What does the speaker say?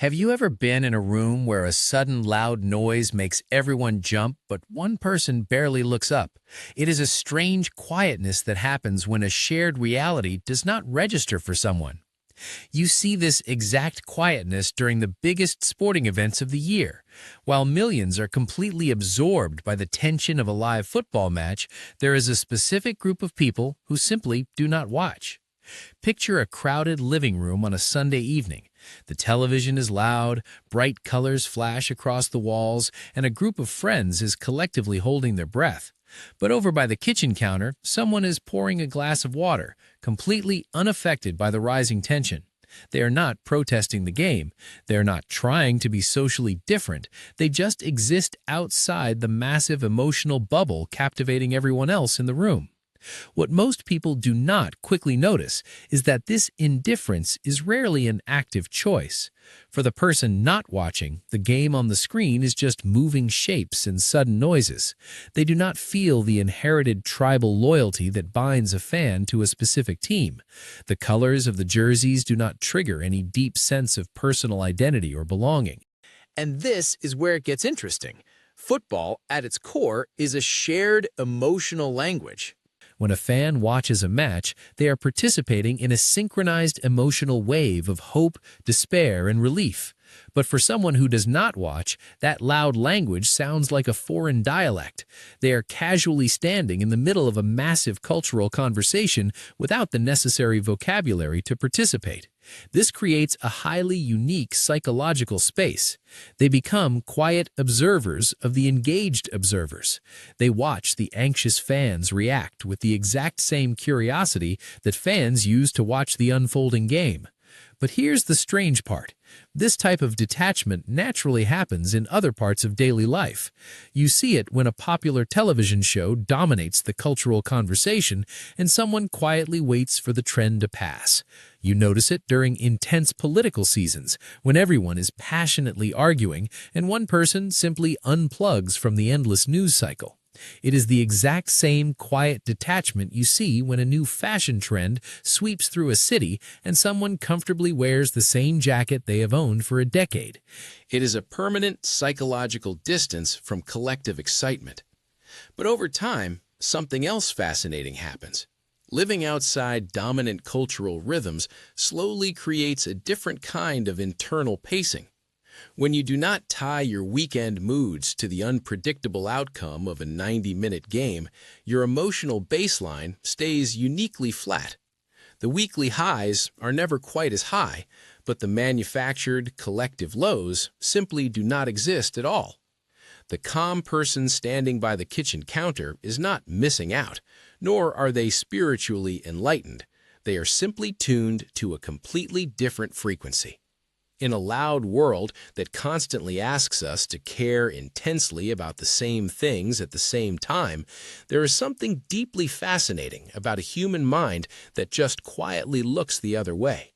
Have you ever been in a room where a sudden loud noise makes everyone jump, but one person barely looks up? It is a strange quietness that happens when a shared reality does not register for someone. You see this exact quietness during the biggest sporting events of the year. While millions are completely absorbed by the tension of a live football match, there is a specific group of people who simply do not watch. Picture a crowded living room on a Sunday evening. The television is loud, bright colors flash across the walls, and a group of friends is collectively holding their breath. But over by the kitchen counter, someone is pouring a glass of water, completely unaffected by the rising tension. They are not protesting the game. They are not trying to be socially different. They just exist outside the massive emotional bubble captivating everyone else in the room. What most people do not quickly notice is that this indifference is rarely an active choice. For the person not watching, the game on the screen is just moving shapes and sudden noises. They do not feel the inherited tribal loyalty that binds a fan to a specific team. The colors of the jerseys do not trigger any deep sense of personal identity or belonging. And this is where it gets interesting. Football, at its core, is a shared emotional language. When a fan watches a match, they are participating in a synchronized emotional wave of hope, despair, and relief. But for someone who does not watch, that loud language sounds like a foreign dialect. They are casually standing in the middle of a massive cultural conversation without the necessary vocabulary to participate. This creates a highly unique psychological space. They become quiet observers of the engaged observers. They watch the anxious fans react with the exact same curiosity that fans use to watch the unfolding game. But here's the strange part. This type of detachment naturally happens in other parts of daily life. You see it when a popular television show dominates the cultural conversation and someone quietly waits for the trend to pass. You notice it during intense political seasons when everyone is passionately arguing and one person simply unplugs from the endless news cycle. It is the exact same quiet detachment you see when a new fashion trend sweeps through a city and someone comfortably wears the same jacket they have owned for a decade. It is a permanent psychological distance from collective excitement. But over time, something else fascinating happens. Living outside dominant cultural rhythms slowly creates a different kind of internal pacing. When you do not tie your weekend moods to the unpredictable outcome of a 90-minute game, your emotional baseline stays uniquely flat. The weekly highs are never quite as high, but the manufactured collective lows simply do not exist at all. The calm person standing by the kitchen counter is not missing out, nor are they spiritually enlightened. They are simply tuned to a completely different frequency. In a loud world that constantly asks us to care intensely about the same things at the same time, there is something deeply fascinating about a human mind that just quietly looks the other way.